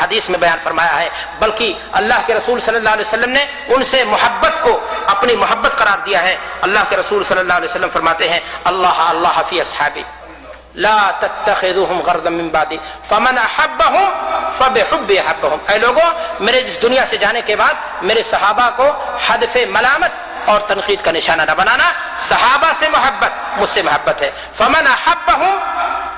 حدیث میں بیان فرمایا ہے، بلکہ اللہ کے رسول صلی اللہ علیہ وسلم نے ان سے محبت کو اپنی محبت قرار دیا ہے۔ اللہ کے رسول صلی اللہ علیہ وسلم فرماتے ہیں اللہ اللہ فی اصحابی لا تتخذوهم غرضا من بعدی فمن احبهم فبحبی احبهم۔ اے لوگوں، میرے اس دنیا سے جانے کے بعد میرے صحابہ کو ہدف ملامت اور تنقید کا نشانہ نہ بنانا۔ صحابہ سے محبت مجھ سے محبت ہے، فمن احبهم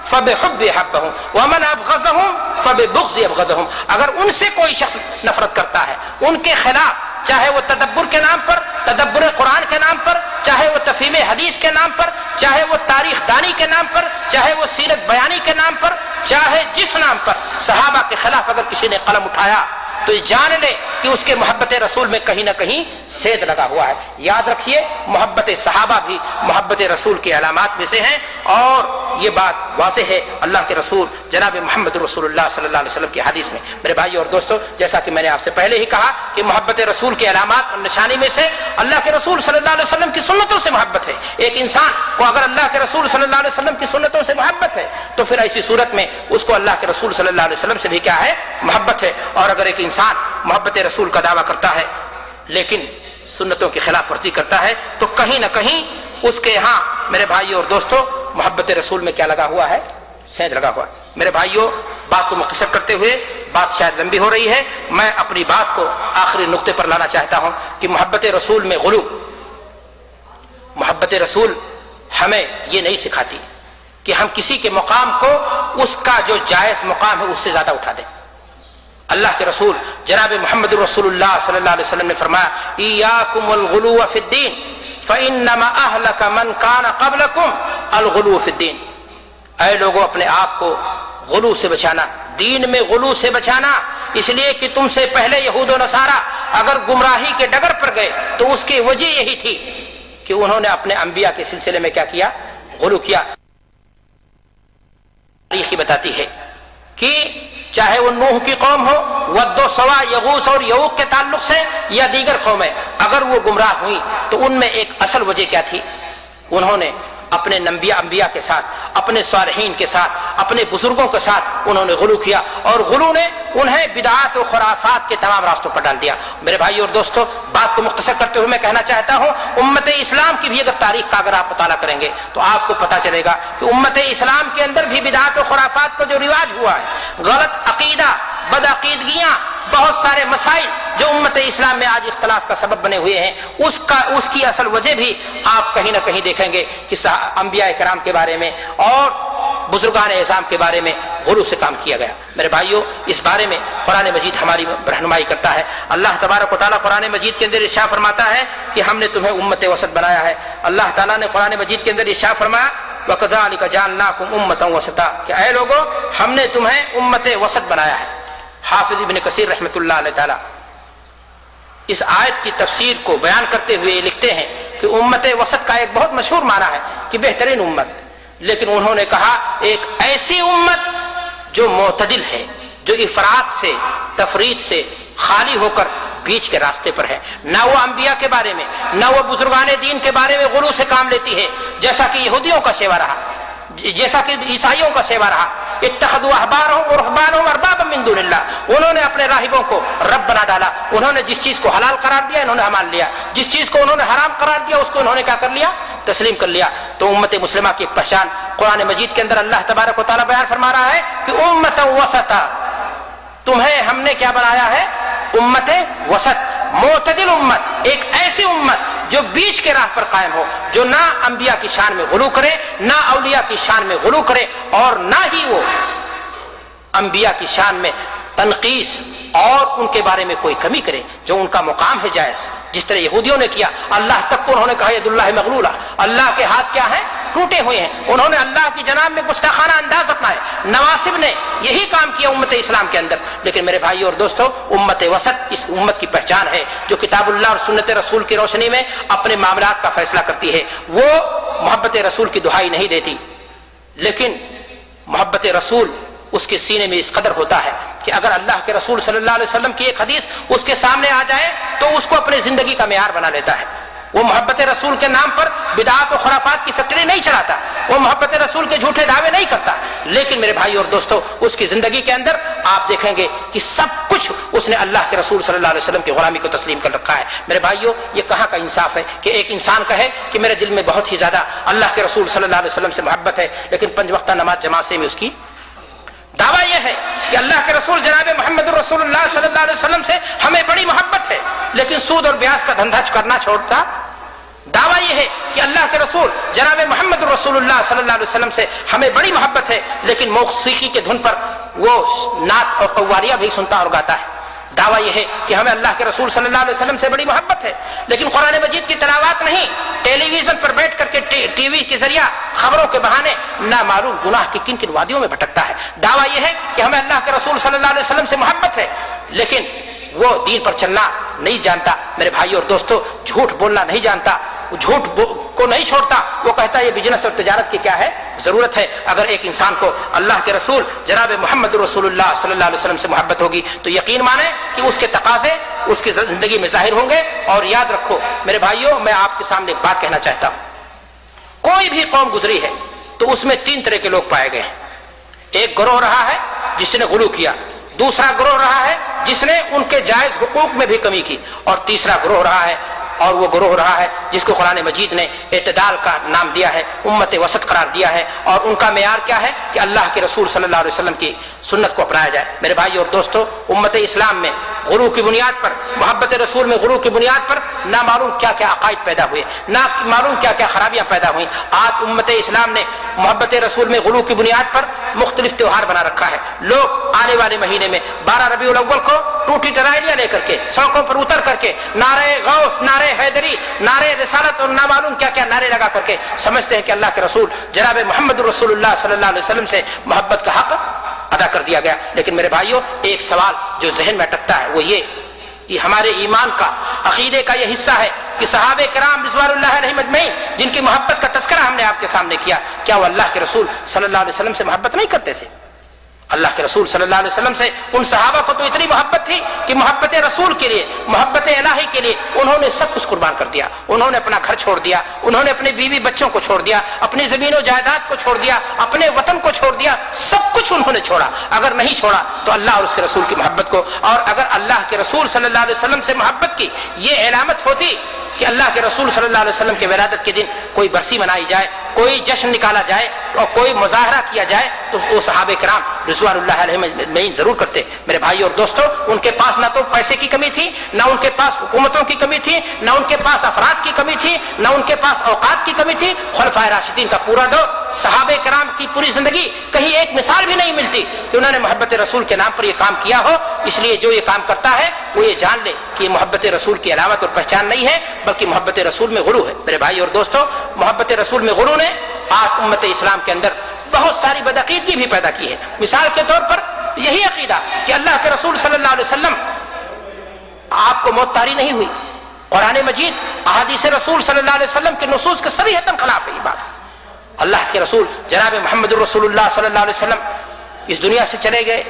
فبحبی احبهم ومن ابغضهم فببغضی ابغضهم۔ اگر ان سے کوئی شخص نفرت کرتا ہے، ان کے خلاف، چاہے وہ تدبر کے نام پر، تدبر قرآن کے نام پر، چاہے وہ تفہیم حدیث کے نام پر، چاہے وہ تاریخ دانی کے نام پر، چاہے وہ سیرت بیانی کے نام پر، چاہے جس نام پر، صحابہ کے خلاف اگر کسی نے قلم اٹھایا تو جان لے کہ اس کے محبت رسول میں کہیں نہ کہیں سید لگا ہوا ہے۔ یاد رکھیے، محبت صحابہ بھی محبت رسول کی علامات میں سے ہیں، اور یہ بات واضح ہے اللہ کے رسول جناب محمد رسول اللہ صلی اللہ علیہ وسلم کی حدیث میں۔ میرے بھائیو اور دوستو، جیسا کہ میں نے آپ سے پہلے ہی کہا کہ محبت رسول کی علامات اور نشانی میں سے اللہ کے رسول صلی اللہ علیہ وسلم کی سنتوں سے محبت ہے۔ ایک انسان کو اگر اللہ کے رسول صلی اللہ علیہ وسلم کی سنتوں سے محبت ہے تو پھر ایسی صورت میں اس کو اللہ کے رسول صلی اللہ علیہ وسلم سے بھی کیا ہے؟ محبت ہے۔ اور اگر ایک انسان محبت رسول کا دعویٰ کرتا ہے لیکن سنتوں کی خلاف ورزی کرتا ہے تو کہیں نہ کہیں اس کے ہاں میرے بھائیو اور دوستو محبت رسول میں کیا لگا ہوا ہے؟ سید لگا ہوا ہے۔ میرے بھائیو، بات کو مختصر کرتے ہوئے، بات شاید لمبی ہو رہی ہے، میں اپنی بات کو آخری نقطے پر لانا چاہتا ہوں کہ محبت رسول میں غلو، محبت رسول ہمیں یہ نہیں سکھاتی کہ ہم کسی کے مقام کو اس کا جو جائز مقام ہے اس سے زیادہ اٹھا دیں۔ اللہ کے رسول جناب محمد رسول اللہ صلی اللہ علیہ وسلم نے فرمایا ایاکم الغلو فی الدین فانما اہلک من کان قبلکم الغلو فی الدین۔ اے لوگوں، اپنے آپ کو غلو سے بچانا، دین میں غلو سے بچانا، اس لیے کہ تم سے پہلے یہود و نصارہ اگر گمراہی کے ڈگر پر گئے تو اس کی وجہ یہی تھی کہ انہوں نے اپنے انبیاء کے سلسلے میں کیا کیا؟ غلو کیا۔ تاریخ بتاتی ہے کہ چاہے وہ نوح کی قوم ہو، ود و سوا، یغوث اور یعوق کے تعلق سے، یا دیگر قومیں، اگر وہ گمراہ ہوئی تو ان میں ایک اصل وجہ کیا تھی؟ انہوں نے اپنے انبیاء کے ساتھ، اپنے صالحین کے ساتھ، اپنے بزرگوں کے ساتھ انہوں نے غلو کیا، اور غلو نے انہیں بدعات و خرافات کے تمام راستوں پر ڈال دیا۔ میرے بھائی اور دوستو، بات کو مختصر کرتے ہوئے میں کہنا چاہتا ہوں، امت اسلام کی بھی اگر تاریخ کا اگر آپ مطالعہ کریں گے تو آپ کو پتہ چلے گا کہ امت اسلام کے اندر بھی بدعات و خرافات کا جو رواج ہوا ہے، غلط عقیدہ، بدعقیدگیاں، بہت سارے مسائل جو امت اسلام میں آج اختلاف کا سبب بنے ہوئے ہیں، اس کی اصل وجہ بھی آپ کہیں نہ کہیں دیکھیں گے کہ انبیاء کرام کے بارے میں اور بزرگان اعظام کے بارے میں غلو سے کام کیا گیا۔ میرے بھائیوں، اس بارے میں قرآن مجید ہماری رہنمائی کرتا ہے۔ اللہ تبارک و تعالیٰ قرآن مجید کے اندر ارشاد فرماتا ہے کہ ہم نے تمہیں امت وسط بنایا ہے۔ اللہ تعالیٰ نے قرآن مجید کے اندر ارشاد فرمایا وَكَذَلِكَ جَعَلْنَاكُمْ أُمَّةً وَسَطًا، کہ اے لوگوں، ہم نے تمہیں امت وسط بنایا ہے۔ حافظ ابن کثیر رحمۃ اللہ علیہ تعالیٰ اس آیت کی تفسیر کو بیان کرتے ہوئے یہ لکھتے ہیں کہ امت وسط کا ایک بہت مشہور معنی ہے کہ بہترین امت، لیکن انہوں نے کہا ایک ایسی امت جو معتدل ہے، جو افراط سے، تفریط سے خالی ہو کر بیچ کے راستے پر ہے، نہ وہ انبیاء کے بارے میں، نہ وہ بزرگان دین کے بارے میں غلو سے کام لیتی ہے، جیسا کہ یہودیوں کا سیوا رہا، جیسا کہ عیسائیوں کا سیوا رہا۔ اتخذوا احبارهم ورهبانهم اربابا من دون اللہ، انہوں نے اپنے راہبوں کو رب بنا ڈالا، انہوں نے جس چیز کو حلال قرار دیا انہوں نے مان لیا، جس چیز کو انہوں نے حرام قرار دیا اس کو انہوں نے کیا کر لیا؟ تسلیم کر لیا۔ تو امت مسلمہ کی ایک پہچان قرآن مجید کے اندر اللہ تبارک و تعالیٰ بیان فرما رہا ہے کہ امت وسطا، تمہیں ہم نے کیا بنایا ہے؟ امت وسط، معتدل امت، ایک ایسی امت جو بیچ کے راہ پر قائم ہو، جو نہ انبیاء کی شان میں غلو کرے، نہ اولیاء کی شان میں غلو کرے، اور نہ ہی وہ انبیاء کی شان میں تنقیص اور ان کے بارے میں کوئی کمی کرے جو ان کا مقام ہے جائز، جس طرح یہودیوں نے کیا۔ اللہ تک کو انہوں نے کہا ید اللہ مغلولہ، اللہ کے ہاتھ کیا ہیں؟ ٹوٹے ہوئے ہیں۔ انہوں نے اللہ کی جناب میں گستاخانہ انداز اپنائے۔ نواسب نے یہی کام کیا امت اسلام کے اندر۔ لیکن میرے بھائی اور دوستو، امت وسط اس امت کی پہچان ہے جو کتاب اللہ اور سنت رسول کی روشنی میں اپنے معاملات کا فیصلہ کرتی ہے۔ وہ محبت رسول کی دہائی نہیں دیتی، لیکن محبت رسول اس کے سینے میں اس قدر ہوتا ہے کہ اگر اللہ کے رسول صلی اللہ علیہ وسلم کی ایک حدیث اس کے سامنے آ جائے تو اس کو اپنی زندگی کا معیار بنا لیتا ہے۔ وہ محبت رسول کے نام پر بدعات و خرافات کی فیکٹری نہیں چلاتا، وہ محبت رسول کے جھوٹے دعوے نہیں کرتا، لیکن میرے بھائی اور دوستو اس کی زندگی کے اندر آپ دیکھیں گے کہ سب کچھ اس نے اللہ کے رسول صلی اللہ علیہ وسلم کی غلامی کو تسلیم کر رکھا ہے۔ میرے بھائیو، یہ کہاں کا انصاف ہے کہ ایک انسان کہے کہ میرے دل میں بہت ہی زیادہ اللہ کے رسول صلی اللہ علیہ وسلم سے محبت ہے، لیکن 5 وقتہ نماز جماعت سے میں اس کی دعویٰ یہ ہے کہ اللہ کے رسول جناب محمد رسول اللہ صلی اللہ علیہ وسلم سے ہمیں بڑی محبت ہے، لیکن سود اور بیاج کا دھندا کرنا چھوڑتا۔ دعویٰ یہ ہے کہ اللہ کے رسول جناب محمد رسول اللہ صلی اللہ علیہ وسلم سے ہمیں بڑی محبت ہے، لیکن موسیقی کے دھن پر وہ نعت اور قوالیاں بھی سنتا اور گاتا ہے۔ دعویٰ یہ ہے کہ ہمیں اللہ کے رسول صلی اللہ علیہ وسلم سے بڑی محبت ہے، لیکن قرآن مجید کی تلاوت نہیں، ٹیلی ویژن پر بیٹھ کر کے ٹی وی کے ذریعہ خبروں کے بہانے نامعلوم گناہ کی کن کن وادیوں میں بھٹکتا ہے۔ دعویٰ یہ ہے کہ ہمیں اللہ کے رسول صلی اللہ علیہ وسلم سے محبت ہے، لیکن وہ دین پر چلنا نہیں جانتا۔ میرے بھائی اور دوستو، جھوٹ بولنا نہیں جانتا، جھوٹ کو نہیں چھوڑتا، وہ کہتا ہے یہ بزنس اور تجارت کی کیا ہے ضرورت ہے۔ اگر ایک انسان کو اللہ کے رسول جناب محمد رسول اللہ صلی اللہ علیہ وسلم سے محبت ہوگی تو یقین مانیں کہ اس کے تقاضے اس کی زندگی میں ظاہر ہوں گے۔ اور یاد رکھو میرے بھائیوں، میں آپ کے سامنے ایک بات کہنا چاہتا ہوں، کوئی بھی قوم گزری ہے تو اس میں 3 طرح کے لوگ پائے گئے ہیں۔ ایک گروہ رہا ہے جس نے غلو کیا، دوسرا گروہ رہا ہے جس نے ان کے جائز حقوق میں بھی کمی کی، اور تیسرا گروہ رہا ہے، اور وہ گروہ رہا ہے جس کو قرآن مجید نے اعتدال کا نام دیا ہے، امت وسط قرار دیا ہے، اور ان کا معیار کیا ہے کہ اللہ کے رسول صلی اللہ علیہ وسلم کی سنت کو اپنایا جائے۔ میرے بھائی اور دوستو، امت اسلام میں غلو کی بنیاد پر، محبت رسول میں غلو کی بنیاد پر نہ معلوم کیا کیا عقائد پیدا ہوئے، نہ معلوم کیا کیا خرابیاں پیدا ہوئیں۔ آج امت اسلام نے محبت رسول میں غلو کی بنیاد پر مختلف تہوار بنا رکھا ہے۔ لوگ آنے والے مہینے میں 12 ربیع الاول کو ٹوٹی ٹرائیلیاں لے کر کے سڑکوں پر اتر کر کے نعرے غوث، نعرے حیدری، نعرے رسالت اور نہ معلوم کیا کیا نعرے لگا کر کے سمجھتے ہیں کہ اللہ کے رسول جناب محمد رسول اللہ صلی اللہ علیہ وسلم سے محبت کا حق ادا کر دیا گیا۔ لیکن میرے بھائیوں، ایک سوال جو ذہن میں اٹکتا ہے وہ یہ کہ ہمارے ایمان کا، عقیدے کا یہ حصہ ہے کہ صحابہ کرام رضوان اللہ علیہم اجمعین جن کی محبت کا تذکرہ ہم نے آپ کے سامنے کیا، کیا وہ اللہ کے رسول صلی اللہ علیہ وسلم سے محبت نہیں کرتے تھے؟ اللہ کے رسول صلی اللہ علیہ وسلم سے ان صحابہ کو تو اتنی محبت تھی کہ محبت رسول کے لیے، محبت الہی کے لیے انہوں نے سب کچھ قربان کر دیا۔ انہوں نے اپنا گھر چھوڑ دیا، انہوں نے اپنے بیوی بچوں کو چھوڑ دیا، اپنی زمین و جائیداد کو چھوڑ دیا، اپنے وطن کو چھوڑ دیا، سب کچھ انہوں نے چھوڑا۔ اگر نہیں چھوڑا تو اللہ اور اس کے رسول کی محبت کو، اور اگر اللہ کے رسول صلی اللہ علیہ وسلم سے محبت کی یہ علامت ہوتی کہ اللہ کے رسول صلی اللہ علیہ وسلم کے ولادت کے دن کوئی برسی منائی جائے، کوئی جشن نکالا جائے اور کوئی مظاہرہ کیا جائے تو وہ صحابہ کرام رضوان اللہ علیہم اجمعین ضرور کرتے۔ میرے بھائی اور دوستو، ان کے پاس نہ تو پیسے کی کمی تھی، نہ ان کے پاس حکومتوں کی کمی تھی، نہ ان کے پاس افراد کی کمی تھی، نہ ان کے پاس اوقات کی کمی تھی۔ خلفائے راشدین کا پورا دور، صحابہ کرام کی پوری زندگی، کہیں ایک مثال بھی نہیں ملتی کہ انہوں نے محبت رسول کے نام پر یہ کام کیا ہو۔ اس لیے جو یہ کام کرتا ہے وہ یہ جان لے کہ یہ محبت رسول کی علامت اور پہچان نہیں ہے، بلکہ محبت رسول میں غلو ہے۔ میرے بھائی اور دوستو، محبت رسول میں غلو نے آج امت اسلام کے اندر بہت ساری بدعقیدگی بھی پیدا کی ہے۔ مثال کے طور پر یہی عقیدہ کہ اللہ کے رسول صلی اللہ علیہ وسلم آپ کو موت طاری نہیں ہوئی۔ قرآن مجید، احادیث رسول صلی اللہ علیہ وسلم کے نصوص کے صریحتاً خلاف ہے یہ بات۔ اللہ کے رسول جناب محمد رسول اللہ صلی اللہ علیہ وسلم اس دنیا سے چلے گئے،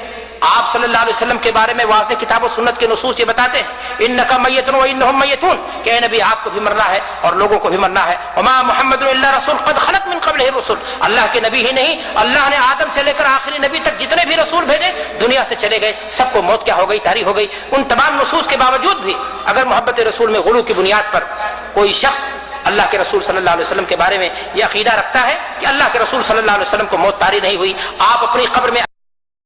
آپ صلی اللہ علیہ وسلم کے بارے میں واضح کتاب و سنت کے نصوص یہ بتاتے ہیں، انکا میتون و انہم میتون، کہ اے نبی آپ کو بھی مرنا ہے اور لوگوں کو بھی مرنا ہے۔ وما محمد الا رسول قد خلت من قبلہ الرسل، اللہ کے نبی ہی نہیں، اللہ نے آدم سے لے کر آخری نبی تک جتنے بھی رسول بھیجے دنیا سے چلے گئے، سب کو موت کیا ہو گئی، طاری ہو گئی۔ ان تمام نصوص کے باوجود بھی اگر محبت رسول میں غلو کی بنیاد پر کوئی شخص اللہ کے رسول صلی اللہ علیہ وسلم کے بارے میں یہ عقیدہ رکھتا ہے کہ اللہ کے رسول صلی اللہ علیہ وسلم کو موت طاری نہیں ہوئی، آپ اپنی قبر میں